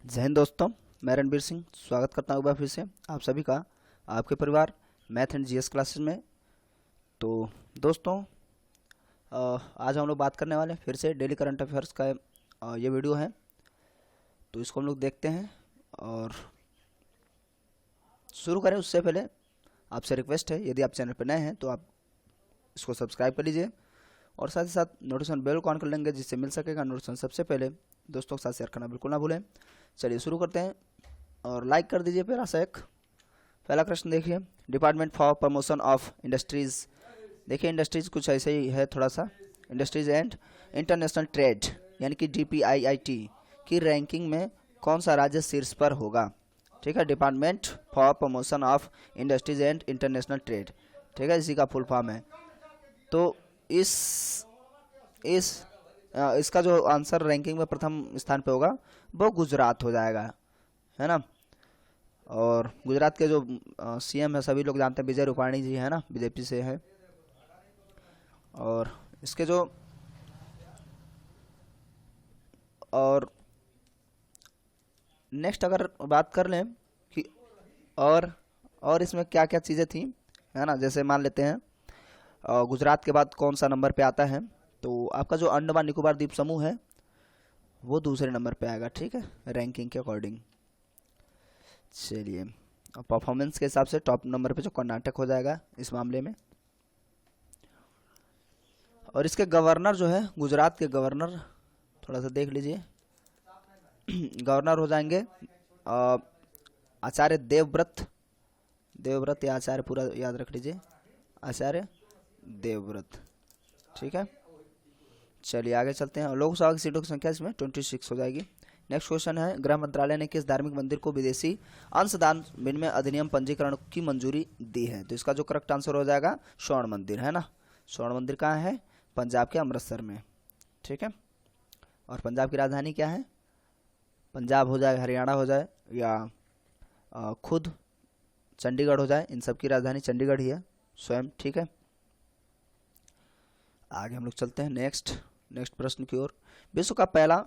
जय हिंद दोस्तों। मैं रणबीर सिंह स्वागत करता हूँ एक बार फिर से आप सभी का आपके परिवार मैथ एंड जीएस क्लासेस में। तो दोस्तों, आज हम लोग बात करने वाले हैं फिर से डेली करंट अफेयर्स का। ये वीडियो है तो इसको हम लोग देखते हैं और शुरू करें उससे पहले आपसे रिक्वेस्ट है, यदि आप चैनल पर नए हैं तो आप इसको सब्सक्राइब कर लीजिए और साथ ही साथ नोटिफिकेशन बेल को ऑन कर लेंगे, जिससे मिल सकेगा नोटिफिकेशन सबसे पहले। दोस्तों के साथ शेयर करना बिल्कुल ना भूलें। चलिए शुरू करते हैं और लाइक कर दीजिए प्यारा सा एक। पहला प्रश्न देखिए, department for promotion of industries. देखिए इंडस्ट्रीज कुछ ऐसे ही है थोड़ा सा। इंडस्ट्रीज एंड इंटरनेशनल ट्रेड यानी कि DPIIT की रैंकिंग में कौन सा राज्य शीर्ष पर होगा? ठीक है, department for promotion of industries and international trade, ठीक है, इसी का फुल फॉर्म है। तो इसका जो आंसर रैंकिंग में प्रथम स्थान पे होगा वो गुजरात हो जाएगा, है ना। और गुजरात के जो CM है सभी लोग जानते हैं, विजय रूपाणी जी है ना, बीजेपी से है। और इसके जो और नेक्स्ट अगर बात कर लें कि और इसमें क्या क्या चीज़ें थी, है ना। जैसे मान लेते हैं गुजरात के बाद कौन सा नंबर पे आता है, तो आपका जो अंडमान निकोबार द्वीप समूह है वो दूसरे नंबर पे आएगा, ठीक है, रैंकिंग के अकॉर्डिंग। चलिए, परफॉर्मेंस के हिसाब से टॉप नंबर पे जो कर्नाटक हो जाएगा इस मामले में। और इसके गवर्नर जो है, गुजरात के गवर्नर थोड़ा सा देख लीजिए। गवर्नर हो जाएंगे आचार्य देवव्रत या आचार्य, पूरा याद रख लीजिए, आचार्य देवव्रत, ठीक है। चलिए आगे चलते हैं। लोकसभा की सीटों की संख्या इसमें 26 हो जाएगी। नेक्स्ट क्वेश्चन है, गृह मंत्रालय ने किस धार्मिक मंदिर को विदेशी अंशदान विनिमय अधिनियम पंजीकरण की मंजूरी दी है? तो इसका जो करेक्ट आंसर हो जाएगा स्वर्ण मंदिर, है ना। स्वर्ण मंदिर कहाँ है? पंजाब के अमृतसर में, ठीक है। और पंजाब की राजधानी क्या है? पंजाब हो जाए, हरियाणा हो जाए, या खुद चंडीगढ़ हो जाए, इन सब की राजधानी चंडीगढ़ ही है स्वयं, ठीक है। आगे हम लोग चलते हैं नेक्स्ट प्रश्न की ओर। विश्व का पहला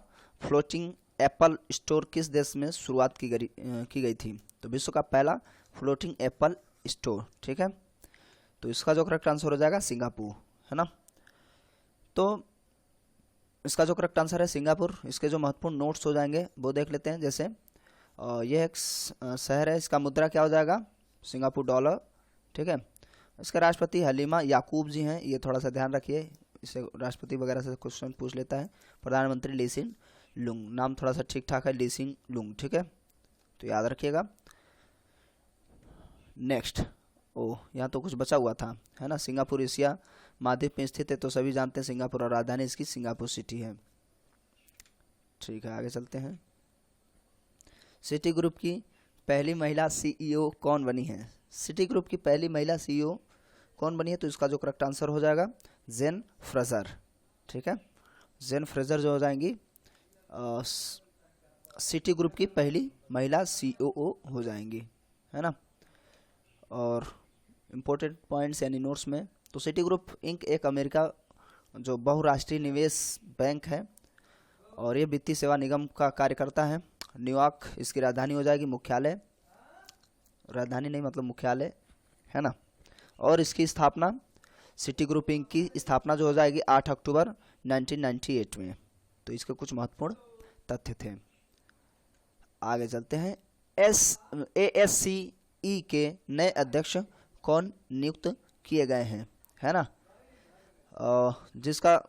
फ्लोटिंग एप्पल स्टोर किस देश में शुरुआत की गई थी? तो विश्व का पहला फ्लोटिंग एप्पल स्टोर, ठीक है, तो इसका जो करेक्ट आंसर हो जाएगा सिंगापुर, है ना। तो इसका जो करेक्ट आंसर है सिंगापुर। इसके जो महत्वपूर्ण नोट्स हो जाएंगे वो देख लेते हैं। जैसे यह एक शहर है, इसका मुद्रा क्या हो जाएगा? सिंगापुर डॉलर, ठीक है। इसके राष्ट्रपति हलीमा याकूब जी हैं, ये थोड़ा सा ध्यान रखिए, इसे राष्ट्रपति वगैरह से क्वेश्चन पूछ लेता है। प्रधानमंत्री लीसिन लुंग, नाम थोड़ा सा ठीक ठाक है, लीसिन लुंग, ठीक है, तो याद रखिएगा। नेक्स्ट, यहाँ तो कुछ बचा हुआ था, है ना। सिंगापुर एशिया महाद्वीप में स्थित है, तो सभी जानते हैं सिंगापुर, और राजधानी इसकी सिंगापुर सिटी है, ठीक है। आगे चलते हैं। सिटी ग्रुप की पहली महिला CEO कौन बनी है? सिटी ग्रुप की पहली महिला CEO कौन बनी है? तो इसका जो करेक्ट आंसर हो जाएगा जेन फ्रेजर, ठीक है। जेन फ्रेजर जो हो जाएंगी सिटी ग्रुप की पहली महिला COO हो जाएंगी, है ना। और इम्पोर्टेंट पॉइंट्स यानी नोट्स में, तो सिटी ग्रुप इंक एक अमेरिका जो बहुराष्ट्रीय निवेश बैंक है और ये वित्तीय सेवा निगम का कार्य करता है। न्यूयॉर्क इसकी राजधानी हो जाएगी, मुख्यालय, राजधानी नहीं मतलब मुख्यालय, है ना। और इसकी स्थापना, सिटी ग्रुप इंक की स्थापना जो हो जाएगी 8 अक्टूबर 1998 में। तो इसके कुछ महत्वपूर्ण तथ्य थे। आगे चलते हैं। ASCE के नए अध्यक्ष कौन नियुक्त किए गए हैं, है ना। जिसका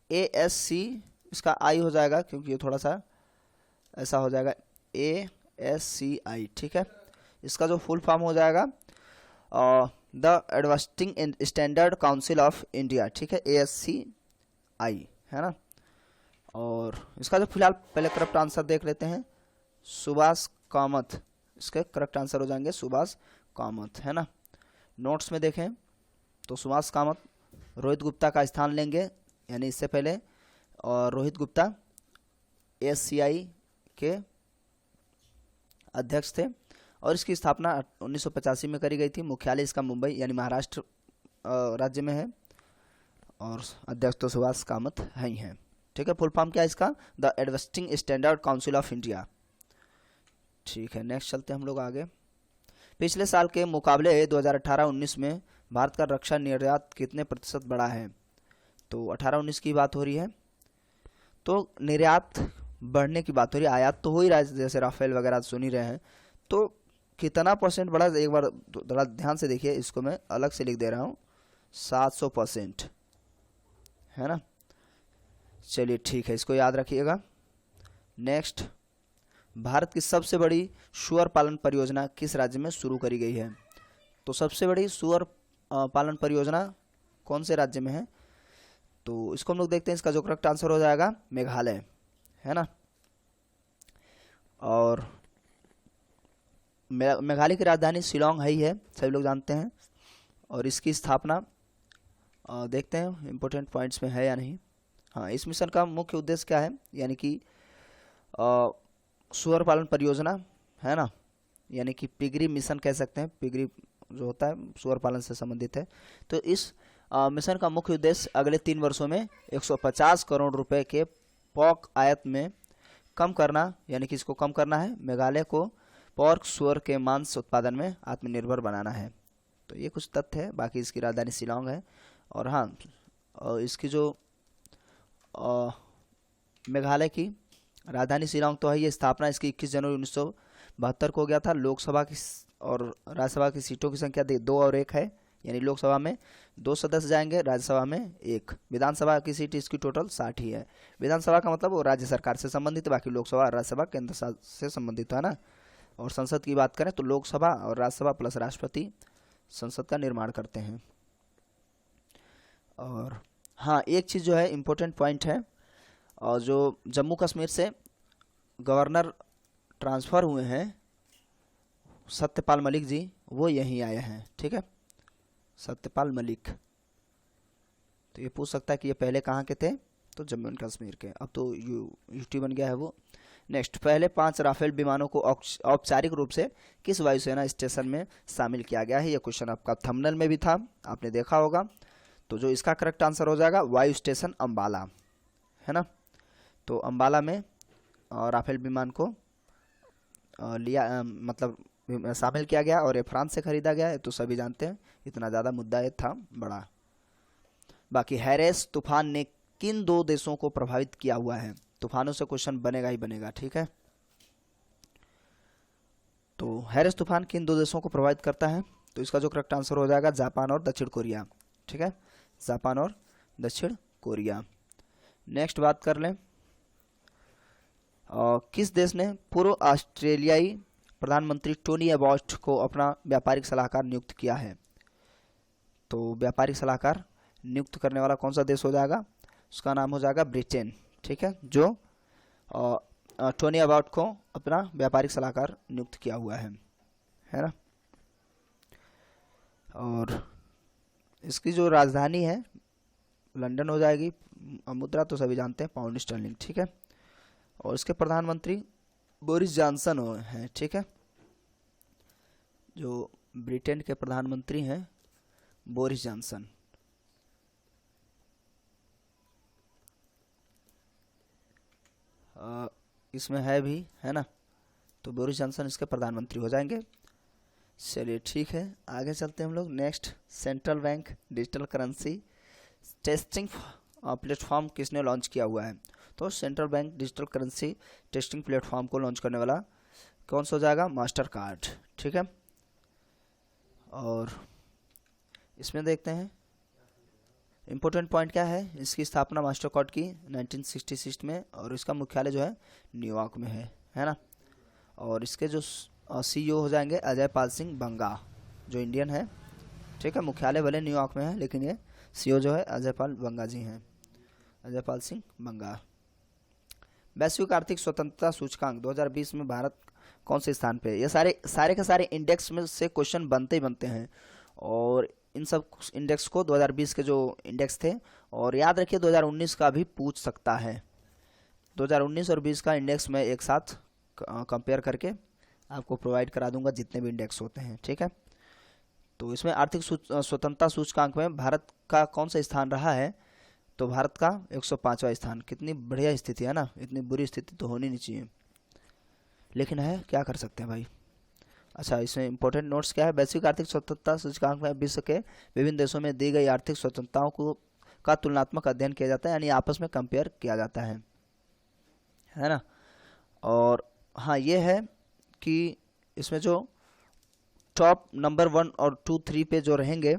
ASC, इसका आई हो जाएगा क्योंकि ये थोड़ा सा ऐसा हो जाएगा, ASCI, ठीक है। इसका जो फुल फॉर्म हो जाएगा the advancing standard council of India, ठीक है, ASCI, है ना। और इसका जो फिलहाल पहले करेक्ट आंसर देख लेते हैं, सुभाष कामत, इसके करेक्ट आंसर हो जाएंगे सुभाष कामत, है ना। नोट्स में देखें तो सुभाष कामत रोहित गुप्ता का स्थान लेंगे, यानी इससे पहले, और रोहित गुप्ता ASCI के अध्यक्ष थे और इसकी स्थापना 1985 में करी गई थी। मुख्यालय इसका मुंबई यानी महाराष्ट्र राज्य में है और अध्यक्ष तो सुभाष कामत है ही हैं, ठीक है, फुल फॉर्म क्या है इसका, the investing standard council of India. ठीक है, नेक्स्ट चलते हैं हम लोग आगे। पिछले साल के मुकाबले 2018-19 में भारत का रक्षा निर्यात कितने प्रतिशत बढ़ा है? तो 18-19 की बात हो रही है, तो निर्यात बढ़ने की बात हो रही है, आयात तो हो ही रहा है, जैसे राफेल वगैरह सुन ही रहे हैं, तो कितना परसेंट बढ़ा, एक बार थोड़ा ध्यान से देखिए, इसको मैं अलग से लिख दे रहा हूँ, 700%, है ना। चलिए ठीक है, इसको याद रखिएगा। नेक्स्ट, भारत की सबसे बड़ी सुअर पालन परियोजना किस राज्य में शुरू करी गई है? तो सबसे बड़ी सुअर पालन परियोजना कौन से राज्य में है? तो इसको हम लोग देखते हैं, इसका जो करेक्ट आंसर हो जाएगा मेघालय, है ना। और मेघालय की राजधानी शिलोंग है ही है, सभी लोग जानते हैं। और इसकी स्थापना देखते हैं इम्पोर्टेंट पॉइंट्स में है या नहीं। हाँ, इस मिशन का मुख्य उद्देश्य क्या है, यानी कि सुअर पालन परियोजना, है ना, यानी कि पिगरी मिशन कह सकते हैं, पिगरी जो होता है सुअर पालन से संबंधित है। तो इस मिशन का मुख्य उद्देश्य अगले 3 वर्षों में 150 करोड़ रुपए के पॉर्क आयात में कम करना, यानी कि इसको कम करना है, मेघालय को पॉर्क सुअर के मांस उत्पादन में आत्मनिर्भर बनाना है। तो ये कुछ तथ्य है, बाकी इसकी राजधानी शिलोंग है। और हाँ, इसकी जो मेघालय की राजधानी शिलोंग तो है, ये स्थापना इसकी 21 जनवरी 1972 को हो गया था। लोकसभा की और राज्यसभा की सीटों की संख्या 2 और 1 है, यानी लोकसभा में 2 सदस्य जाएंगे, राज्यसभा में 1। विधानसभा की सीट इसकी टोटल 60 ही है। विधानसभा का मतलब वो राज्य सरकार से संबंधित है, बाकी लोकसभा और राज्यसभा केंद्र से संबंधित है ना। और संसद की बात करें तो लोकसभा और राज्यसभा प्लस राष्ट्रपति संसद का निर्माण करते हैं। और हाँ, एक चीज़ जो है इम्पोर्टेंट पॉइंट है, और जो जम्मू कश्मीर से गवर्नर ट्रांसफ़र हुए हैं सत्यपाल मलिक जी, वो यहीं आए हैं, ठीक है, सत्यपाल मलिक। तो ये पूछ सकता है कि ये पहले कहाँ के थे, तो जम्मू एंड कश्मीर के, अब तो यूटी बन गया है वो। नेक्स्ट, पहले 5 राफेल विमानों को औपचारिक रूप से किस वायुसेना स्टेशन में शामिल किया गया है? ये क्वेश्चन आपका थंबनेल में भी था, आपने देखा होगा। तो जो इसका करेक्ट आंसर हो जाएगा वायु स्टेशन अम्बाला, है ना। तो अम्बाला में राफेल विमान को मतलब शामिल किया गया, और ये फ्रांस से खरीदा गया है, तो सभी जानते हैं, इतना ज़्यादा मुद्दा ये था बड़ा। बाकी हैरिस तूफान ने किन 2 देशों को प्रभावित किया हुआ है? तूफानों से क्वेश्चन बनेगा ही बनेगा, ठीक है। तो हैरिस तूफान किन 2 देशों को प्रभावित करता है? तो इसका जो करेक्ट आंसर हो जाएगा जापान और दक्षिण कोरिया, ठीक है, जापान और दक्षिण कोरिया। नेक्स्ट बात कर लें, किस देश ने पूर्व ऑस्ट्रेलियाई प्रधानमंत्री टोनी अबॉट को अपना व्यापारिक सलाहकार नियुक्त किया है? तो व्यापारिक सलाहकार नियुक्त करने वाला कौन सा देश हो जाएगा? उसका नाम हो जाएगा ब्रिटेन, ठीक है, जो टोनी अबॉट को अपना व्यापारिक सलाहकार नियुक्त किया हुआ है ना। और इसकी जो राजधानी है लंदन हो जाएगी। मुद्रा तो सभी जानते हैं पाउंड स्टर्लिंग, ठीक है। और इसके प्रधानमंत्री बोरिस जॉनसन हैं, ठीक है, जो ब्रिटेन के प्रधानमंत्री हैं बोरिस जॉनसन। इसमें है भी, है ना, तो बोरिस जॉनसन इसके प्रधानमंत्री हो जाएंगे। चलिए ठीक है, आगे चलते हैं हम लोग। Next, central bank digital currency testing platform किसने लॉन्च किया हुआ है? तो central bank digital currency testing platform को लॉन्च करने वाला कौन सा हो जाएगा? मास्टर कार्ड, ठीक है। और इसमें देखते हैं इम्पोर्टेंट पॉइंट क्या है, इसकी स्थापना मास्टर कार्ड की 1966 में, और इसका मुख्यालय जो है न्यूयॉर्क में है ना। और इसके जो सीईओ हो जाएंगे अजय पाल सिंह बंगा, जो इंडियन है, ठीक है। मुख्यालय भले न्यूयॉर्क में है, लेकिन ये सीईओ जो है अजय पाल बंगा जी हैं, अजय पाल सिंह बंगा। वैश्विक आर्थिक स्वतंत्रता सूचकांक 2020 में भारत कौन से स्थान पे है? ये सारे के सारे इंडेक्स में से क्वेश्चन बनते ही बनते हैं, और इन सब इंडेक्स को 2020 के जो इंडेक्स थे, और याद रखिए 2019 का भी पूछ सकता है। 2019 और 20 का इंडेक्स में एक साथ कंपेयर करके आपको प्रोवाइड करा दूंगा, जितने भी इंडेक्स होते हैं, ठीक है। तो इसमें आर्थिक स्वतंत्रता सूचकांक में भारत का कौन सा स्थान रहा है? तो भारत का 105वां स्थान। कितनी बढ़िया स्थिति है ना, इतनी बुरी स्थिति तो होनी नहीं चाहिए, लेकिन है, क्या कर सकते हैं भाई। अच्छा, इसमें इंपॉर्टेंट नोट्स क्या है। वैश्विक आर्थिक स्वतंत्रता सूचकांक में विश्व के विभिन्न देशों में दी गई आर्थिक स्वतंत्रताओं को का तुलनात्मक अध्ययन किया जाता है, यानी आपस में कंपेयर किया जाता है ना। और हाँ, ये है कि इसमें जो टॉप नंबर 1 और 2 3 पे जो रहेंगे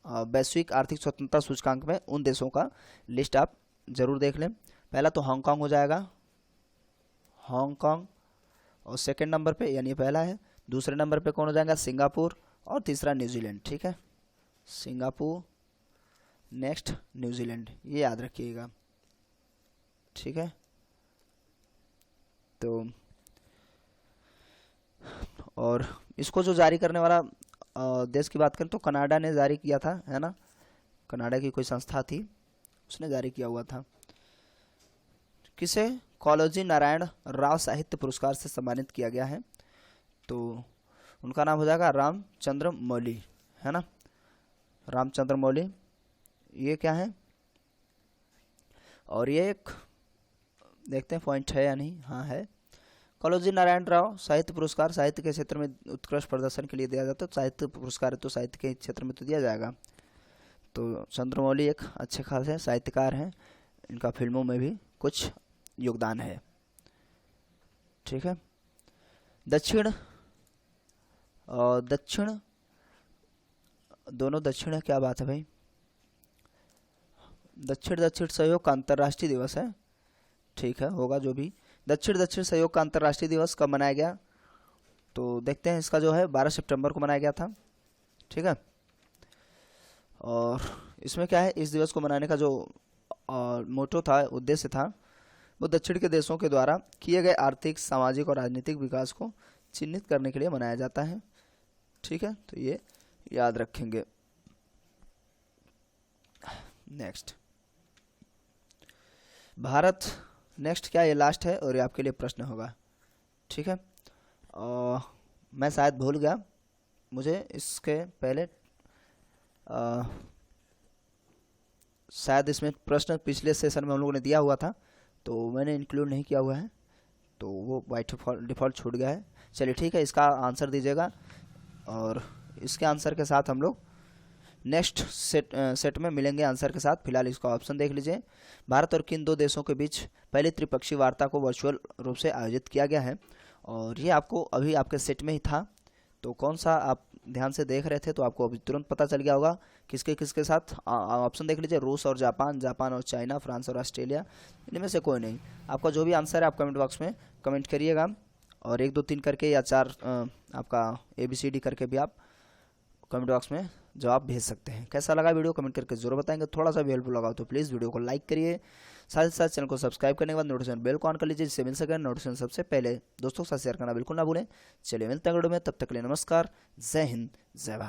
वैश्विक आर्थिक स्वतंत्रता सूचकांक में, उन देशों का लिस्ट आप जरूर देख लें। पहला तो हांगकांग हो जाएगा, हांगकांग। और सेकंड नंबर पे, यानी पहला है, दूसरे नंबर पे कौन हो जाएगा, सिंगापुर। और तीसरा न्यूजीलैंड। ठीक है, सिंगापुर, नेक्स्ट न्यूजीलैंड, ये याद रखिएगा। ठीक है, तो और इसको जो जारी करने वाला देश की बात करें तो कनाडा ने जारी किया था, है ना। कनाडा की कोई संस्था थी, उसने जारी किया हुआ था। किसे कॉलोजी नारायण राव साहित्य पुरस्कार से सम्मानित किया गया है, तो उनका नाम हो जाएगा रामचंद्र मौली, है ना, रामचंद्र मौली। ये क्या है, और ये एक देखते हैं पॉइंट है या नहीं। हाँ है। कॉलोजी नारायण राव साहित्य पुरस्कार साहित्य के क्षेत्र में उत्कृष्ट प्रदर्शन के लिए दिया जाता है। साहित्य पुरस्कार है तो साहित्य के क्षेत्र में तो दिया जाएगा। तो चंद्रमौली एक अच्छे खासे साहित्यकार हैं, इनका फिल्मों में भी कुछ योगदान है। ठीक है, दक्षिण दोनों दक्षिण है, क्या बात है भाई। दक्षिण सहयोग का अंतर्राष्ट्रीय दिवस है। ठीक है, होगा जो भी। दक्षिण सहयोग का अंतर्राष्ट्रीय दिवस कब मनाया गया, तो देखते हैं। इसका जो है 12 सितंबर को मनाया गया था। ठीक है, और इसमें क्या है, इस दिवस को मनाने का जो मोटो था, उद्देश्य था, वो दक्षिण के देशों के द्वारा किए गए आर्थिक, सामाजिक और राजनीतिक विकास को चिन्हित करने के लिए मनाया जाता है। ठीक है, तो ये याद रखेंगे। नेक्स्ट भारत, नेक्स्ट क्या, ये लास्ट है और ये आपके लिए प्रश्न होगा। ठीक है, मैं शायद भूल गया, मुझे इसके पहले शायद इसमें प्रश्न पिछले सेशन में हम लोगों ने दिया हुआ था, तो मैंने इंक्लूड नहीं किया हुआ है, तो वो बाय डिफ़ॉल्ट छूट गया है। चलिए ठीक है, इसका आंसर दीजिएगा, और इसके आंसर के साथ हम लोग नेक्स्ट सेट में मिलेंगे आंसर के साथ। फिलहाल इसका ऑप्शन देख लीजिए। भारत और किन दो देशों के बीच पहली त्रिपक्षीय वार्ता को वर्चुअल रूप से आयोजित किया गया है, और ये आपको अभी आपके सेट में ही था, तो कौन सा आप ध्यान से देख रहे थे तो आपको अभी तुरंत पता चल गया होगा किसके किसके साथ। ऑप्शन देख लीजिए, रूस और जापान, जापान और चाइना, फ्रांस और ऑस्ट्रेलिया, इनमें से कोई नहीं। आपका जो भी आंसर है आप कमेंट बॉक्स में कमेंट करिएगा, और 1 2 3 करके या 4 आपका ABCD करके भी आप कमेंट बॉक्स में जवाब भेज सकते हैं। कैसा लगा वीडियो कमेंट करके जरूर बताएंगे। थोड़ा सा भी हेल्पफुल लगा तो प्लीज़ वीडियो को लाइक करिए, साथ ही साथ चैनल को सब्सक्राइब करने के बाद नोटिफिकेशन बेल को ऑन कर लीजिए, जिससे मिल सके नोटिफिकेशन सबसे पहले। दोस्तों के साथ शेयर करना बिल्कुल ना भूलें। चलिए मिलते हैं वीडियो में, तब तक के लिए नमस्कार, जय हिंद, जय भारत।